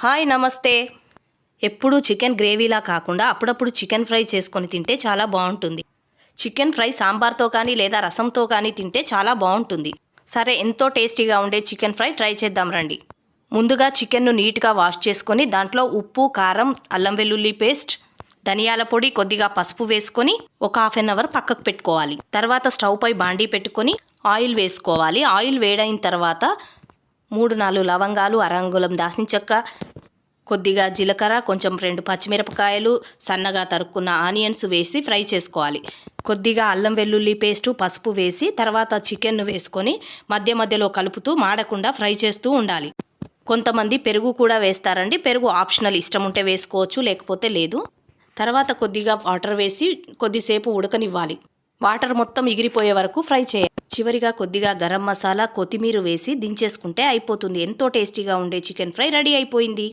Hi నమస్తే. ఎప్పుడూ chicken గ్రేవీలా కాకుండా అప్పుడప్పుడు చికెన్ ఫ్రై చేసుకొని తింటే చాలా బాగుంటుంది. చికెన్ ఫ్రై సాంబార్తో కానీ లేదా రసంతో కానీ తింటే చాలా బాగుంటుంది. సరే, ఎంతో టేస్టీగా ఉండే చికెన్ ఫ్రై ట్రై చేద్దాం రండి. ముందుగా చికెన్ను నీట్గా వాష్ చేసుకొని దాంట్లో ఉప్పు, కారం, అల్లం వెల్లుల్లి పేస్ట్, ధనియాల పొడి, కొద్దిగా పసుపు వేసుకొని ఒక హాఫ్ అన్ అవర్ పక్కకు పెట్టుకోవాలి. తర్వాత స్టవ్ పై బాండీ పెట్టుకొని ఆయిల్ వేసుకోవాలి. ఆయిల్ వేడైన తర్వాత 3-4 లవంగాలు, అరంగుళం దాల్చిన చెక్క, కొద్దిగా జీలకర్ర, కొంచెం 2 పచ్చిమిరపకాయలు, సన్నగా తరుక్కున్న ఆనియన్స్ వేసి ఫ్రై చేసుకోవాలి. కొద్దిగా అల్లం వెల్లుల్లి పేస్టు, పసుపు వేసి తర్వాత చికెన్ను వేసుకొని మధ్య మధ్యలో కలుపుతూ మాడకుండా ఫ్రై చేస్తూ ఉండాలి. కొంతమంది పెరుగు కూడా వేస్తారండి. పెరుగు ఆప్షనల్, ఇష్టం ఉంటే వేసుకోవచ్చు, లేకపోతే లేదు. తర్వాత కొద్దిగా వాటర్ వేసి కొద్దిసేపు ఉడకనివ్వాలి. వాటర్ మొత్తం ఎగిరిపోయే వరకు ఫ్రై చేయాలి. చివరిగా కొద్దిగా గరం మసాలా, కొత్తిమీర వేసి దించేసుకుంటే అయిపోతుంది. ఎంతో టేస్టీగా ఉండే చికెన్ ఫ్రై రెడీ అయిపోయింది.